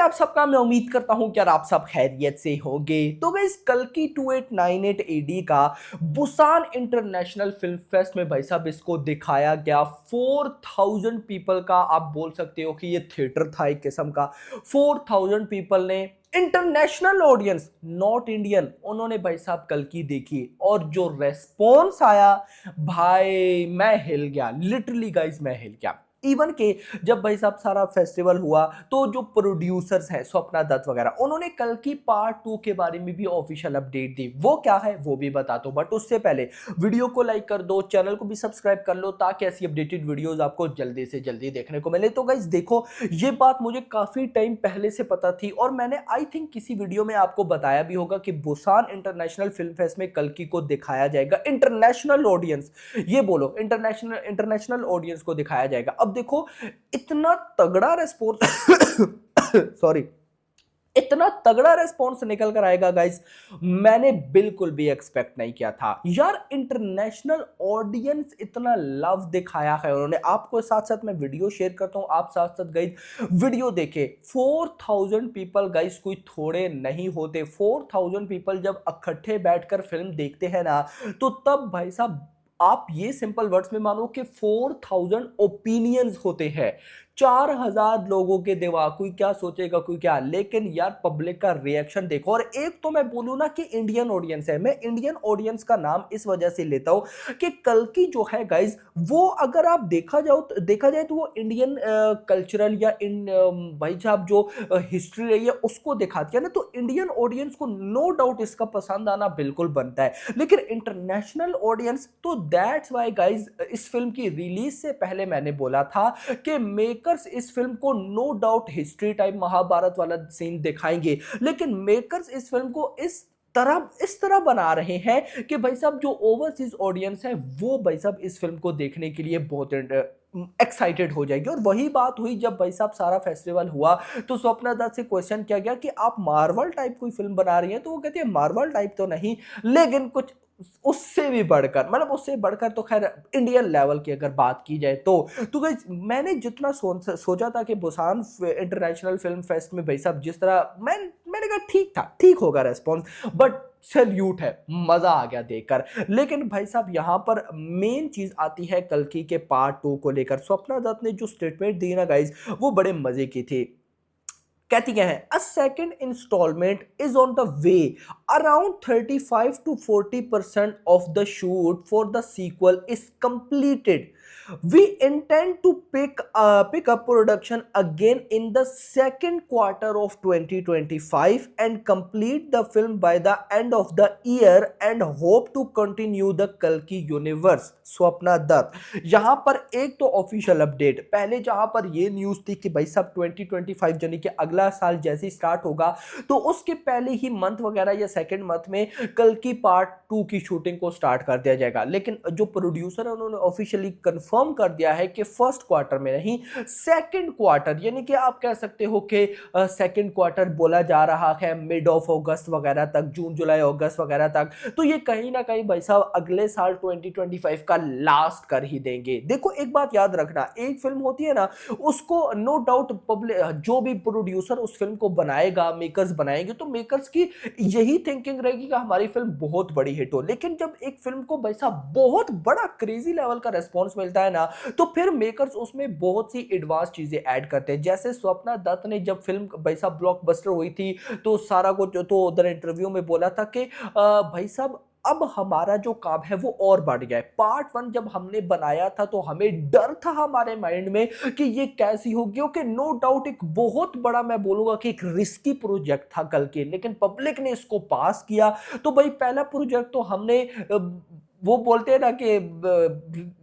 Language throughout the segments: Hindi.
आप सबका मैं उम्मीद करता हूं कि यार आप सब खैरियत से होंगे। तो गाइस कल की 2898 एडी का बुसान इंटरनेशनल फिल्म फेस्ट में भाई साहब इसको दिखाया गया। 4000 पीपल का आप बोल सकते हो कि ये थिएटर था एक किस्म का। 4000 पीपल ने इंटरनेशनल ऑडियंस नॉट इंडियन उन्होंने भाई साहब कल की देखी और जो रेस्पॉन्स आया भाई मैं हिल गया, लिटरली गाइस मैं हिल गया। इवन के जब भाई साहब सारा फेस्टिवल हुआ तो जो प्रोड्यूसर्स हैं स्वप्ना दत्त वगैरह उन्होंने कल की पार्ट 2 के बारे में भी ऑफिशियल अपडेट दी। वो क्या है वो भी बता दो, बट उससे पहले वीडियो को लाइक कर दो, चैनल को भी सब्सक्राइब कर लो ताकि ऐसी अपडेटेड वीडियोस आपको जल्दी से जल्दी देखने को मिले। तो गाइस देखो ये बात मुझे काफी टाइम पहले से पता थी और मैंने आई थिंक किसी वीडियो में आपको बताया भी होगा कि बुसान इंटरनेशनल फिल्म फेस्ट में कल की को दिखाया जाएगा इंटरनेशनल ऑडियंस, ये बोलो इंटरनेशनल इंटरनेशनल ऑडियंस को दिखाया जाएगा। अब देखो इतना तगड़ा रेस्पॉन्स सॉरी इतना तगड़ा रेस्पॉन्स निकल कर आएगा गाइस, मैंने बिल्कुल भी एक्सपेक्ट नहीं किया था यार। इंटरनेशनल ऑडियंस इतना लव दिखाया है उन्होंने। आपको साथ साथ मैं वीडियो शेयर करता हूं, आप साथ साथ गाइस वीडियो देखे। 4000 पीपल गाइस कोई थोड़े नहीं होते। 4000 पीपल जब इकट्ठे बैठकर फिल्म देखते हैं ना तो तब भाई साहब आप ये सिंपल वर्ड्स में मानो कि 4000 ओपिनियंस होते हैं। 4000 लोगों के दिमाग, कोई क्या सोचेगा कोई क्या, लेकिन यार पब्लिक का रिएक्शन देखो। और एक तो मैं बोलूं ना कि इंडियन ऑडियंस है, मैं इंडियन ऑडियंस का नाम इस वजह से लेता हूं कि कल की जो है गाइज वो अगर आप देखा जाए तो वो इंडियन कल्चरल या इन भाई साहब जो हिस्ट्री रही है उसको दिखाती है ना, तो इंडियन ऑडियंस को नो डाउट इसका पसंद आना बिल्कुल बनता है। लेकिन इंटरनेशनल ऑडियंस तो दैट्स वाई गाइज इस फिल्म की रिलीज से पहले मैंने बोला था कि मेकर्स इस फिल्म को no doubt history type Mahabharat वाला सीन दिखाएंगे, लेकिन मेकर्स इस फिल्म को इस तरह बना रहे हैं कि भाई साहब जो ओवरसीज ऑडियंस है वो भाई साहब इस फिल्म को देखने के लिए बहुत एक्साइटेड हो जाएगी। और वही बात हुई जब भाई साहब सारा फेस्टिवल हुआ तो स्वप्ना दत्त से क्वेश्चन किया गया कि आप मार्वल टाइप कोई फिल्म बना रही हैं, तो वो कहती है मार्वल टाइप तो नहीं लेकिन कुछ उससे भी बढ़कर, मतलब उससे बढ़कर तो खैर इंडियन लेवल की अगर बात की जाए तो गाइस मैंने जितना सोचा था कि बुसान इंटरनेशनल फिल्म फेस्ट में भाई साहब जिस तरह मैंने कहा ठीक था, ठीक होगा रेस्पॉन्स, बट सैल्यूट है, मजा आ गया देखकर। लेकिन भाई साहब यहां पर मेन चीज आती है कल्कि के पार्ट 2 को लेकर। स्वप्ना दत्त ने जो स्टेटमेंट दी ना गाइस वो बड़े मजे की थी। कहती क्या है, a second instalment is on the way, around 35 to 40% of the shoot for the sequel is completed, we intend to pick up production again in the second quarter of 2025 and complete the film by the end of the year and hope to continue the Kalki universe। Swapna Dutt यहां पर एक तो ऑफिशियल अपडेट, पहले जहां पर ये न्यूज थी कि भाई साहब 2025 यानी कि अगला साल जैसे स्टार्ट होगा तो उसके पहले ही मंथ वगैरह या सेकंड मंथ में कल्कि पार्ट 2 की शूटिंग को स्टार्ट कर दिया जाएगा। लेकिन जो प्रोड्यूसर है उन्होंने ऑफिशियली कंफर्म कर दिया है कि फर्स्ट क्वार्टर में नहीं सेकंड क्वार्टर, यानी कि आप कह सकते हो कि सेकंड क्वार्टर बोला जा रहा है मिड ऑफ अगस्त वगैरह तक, जून जुलाई अगस्त वगैरह तक। तो ये कहीं ना कहीं भाई साहब अगले साल 2025 का लास्ट कर ही देंगे। देखो एक बात याद रखना, एक फिल्म होती है ना उसको नो डाउट पब्लिक जो भी प्रोड्यूसर उस फिल्म को बनाएगा, मेकर्स बनाएंगे तो मेकर्स की यही थिंकिंग रहेगी कि हमारी फिल्म बहुत बड़ी हिट हो। लेकिन जब एक फिल्म को भाई साहब बहुत बड़ा क्रेजी लेवल का रेस्पॉन्स मिलता है ना तो फिर मेकर्स उसमें बहुत सी एडवांस चीजें ऐड करते हैं। जैसे स्वप्ना दत्त ने जब फिल्म भाई साहब ब्लॉकबस्टर हुई थी तो सारा कुछ तो उधर इंटरव्यू में बोला था कि भाई साहब अब हमारा जो काम है वो और बढ़ गया है। पार्ट 1 जब हमने बनाया था तो हमें डर था हमारे माइंड में कि ये कैसी होगी, क्योंकि नो डाउट एक बहुत बड़ा, मैं बोलूंगा कि एक रिस्की प्रोजेक्ट था कल के, लेकिन पब्लिक ने इसको पास किया। तो भाई पहला प्रोजेक्ट तो हमने वो बोलते हैं ना कि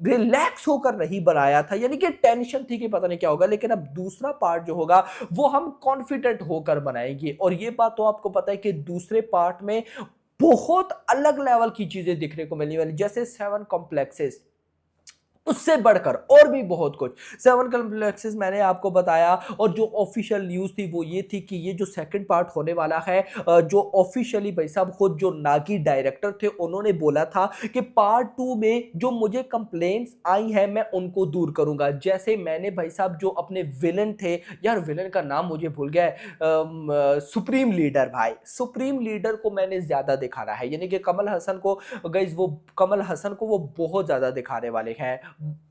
रिलैक्स होकर नहीं बनाया था, यानी कि टेंशन थी कि पता नहीं क्या होगा। लेकिन अब दूसरा पार्ट जो होगा वो हम कॉन्फिडेंट होकर बनाएंगे। और ये बात तो आपको पता है कि दूसरे पार्ट में बहुत अलग लेवल की चीजें दिखने को मिलने वाली, जैसे 7 कॉम्प्लेक्सेस उससे बढ़कर और भी बहुत कुछ। सेवन कॉम्प्लेक्सेस मैंने आपको बताया, और जो ऑफिशियल न्यूज़ थी वो ये थी कि ये जो सेकंड पार्ट होने वाला है, जो ऑफिशियली भाई साहब खुद जो नागी डायरेक्टर थे उन्होंने बोला था कि पार्ट टू में जो मुझे कंप्लेंट्स आई हैं मैं उनको दूर करूंगा। जैसे मैंने भाई साहब जो अपने विलन थे, यार विलन का नाम मुझे भूल गया है, सुप्रीम लीडर, भाई सुप्रीम लीडर को मैंने ज्यादा दिखाना है, यानी कि कमल हसन को, गाइज वो कमल हसन को वो बहुत ज्यादा दिखाने वाले हैं,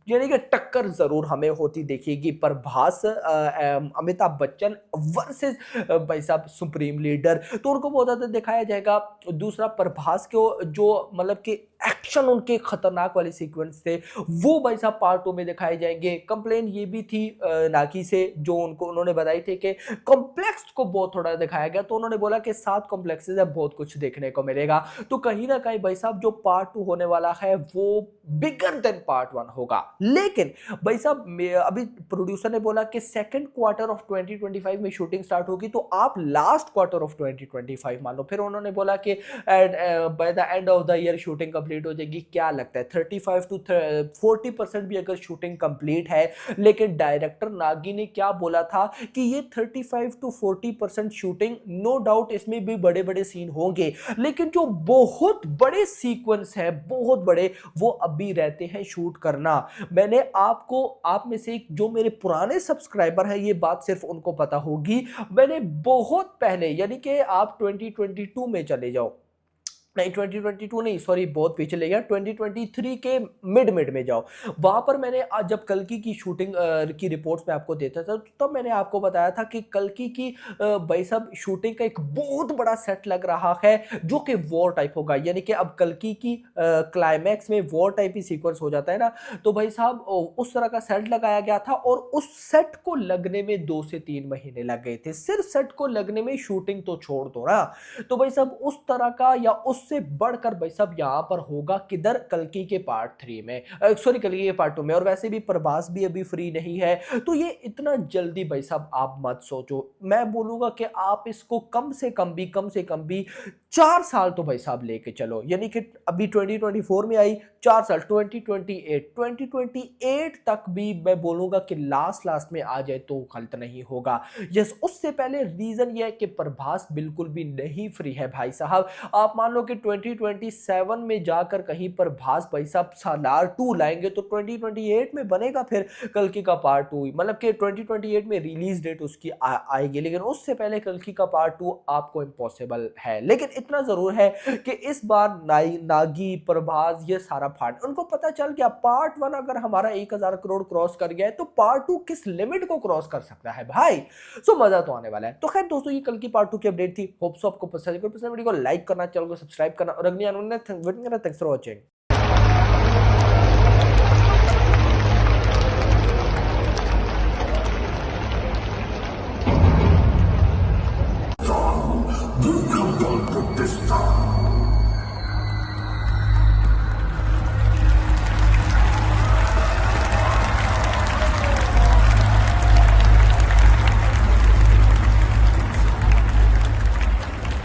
यानी कि टक्कर जरूर हमें होती देखिएगी। प्रभास अमिताभ बच्चन वर्सेस भाई साहब सुप्रीम लीडर, तो उनको बहुत ज्यादा दिखाया जाएगा। दूसरा प्रभास को जो मतलब कि एक्शन उनके खतरनाक वाले सीक्वेंस थे वो भाई साहब पार्ट टू में दिखाए जाएंगे। कंप्लेन ये भी थी नाकी से, जो उनको उन्होंने बताई थी कि कॉम्प्लेक्स को बहुत थोड़ा दिखाया गया, तो उन्होंने बोला कि 7 कॉम्प्लेक्सेस है, बहुत कुछ देखने को मिलेगा। तो कहीं ना कहीं भाई साहब जो पार्ट टू होने वाला है वो बिगर देन पार्ट वन होगा। लेकिन भाई साहब अभी प्रोड्यूसर ने बोला कि सेकंड क्वार्टर ऑफ 2025 में शूटिंग स्टार्ट होगी, तो आप लास्ट क्वार्टर ऑफ 2025 मानो। फिर उन्होंने बोला कि by the end of the year shooting complete हो जाएगी। क्या लगता है 35 टू 40% भी अगर शूटिंग कंप्लीट है, लेकिन डायरेक्टर नागी ने क्या बोला था कि ये 35 टू 40% शूटिंग, नो डाउट इसमें भी बड़े बड़े सीन होंगे, लेकिन जो बहुत बड़े सीक्वेंस है बहुत बड़े, वो अभी रहते हैं शूट करना। मैंने आपको, आप में से जो मेरे पुराने सब्सक्राइबर हैं, ये बात सिर्फ उनको पता होगी, मैंने बहुत पहले, यानी कि आप 2022 में चले जाओ, नहीं 2022 नहीं, सॉरी बहुत पीछे ले गया, 2023 के मिड में जाओ, वहां पर मैंने आज जब कल्कि की शूटिंग की रिपोर्ट्स में आपको देता था, तब मैंने आपको बताया था कि कल्कि की भाई साहब शूटिंग का एक बहुत बड़ा सेट लग रहा है जो कि वॉर टाइप होगा, यानी कि अब कल्कि की क्लाइमैक्स में वॉर टाइप ही सीक्वेंस हो जाता है ना, तो भाई साहब उस तरह का सेट लगाया गया था, और उस सेट को लगने में 2 से 3 महीने लग गए थे, सिर्फ सेट को लगने में, शूटिंग तो छोड़ दो ना। तो भाई साहब उस तरह का या उससे बढ़कर भाई साहब यहां पर होगा किधर, कल्कि के पार्ट 3 में, सॉरी कल्कि के पार्ट 2 में। और वैसे भी प्रभास भी अभी फ्री नहीं है, तो ये इतना जल्दी भाई साहब आप मत सोचो। मैं बोलूंगा कि आप इसको कम से कम भी 4 साल तो भाई साहब लेके चलो, यानी कि अभी 2024 में आई, 4 साल 2028 तक भी मैं बोलूंगा कि लास्ट में आ जाए तो गलत नहीं होगा। यस, उससे पहले रीजन यह है कि प्रभास बिल्कुल भी नहीं फ्री है भाई साहब। आप मान लो कि 2027 में जाकर कहीं प्रभास भाई साहब सालार 2 लाएंगे, तो 2028 में बनेगा फिर कल्कि का पार्ट 2, मतलब कि 2028 में रिलीज डेट उसकी आएगी, लेकिन उससे पहले कल्कि का पार्ट 2 आपको इम्पॉसिबल है। लेकिन इतना जरूर है कि इस बार नागी, प्रभास, ये सारा फाड़ उनको पता चल गया, पार्ट 1 अगर हमारा 1000 करोड़ क्रॉस कर गया है, तो पार्ट 2 किस लिमिट को क्रॉस कर सकता है भाई। सो मजा तो आने वाला है। तो खैर दोस्तों, ये कल की पार्ट 2 की अपडेट थी, होप सो आपको पसंद आई। वीडियो को लाइक करना, चैनल को सब्सक्राइब करना, और अगली आने वाली थैंक्स फॉर वॉचिंग।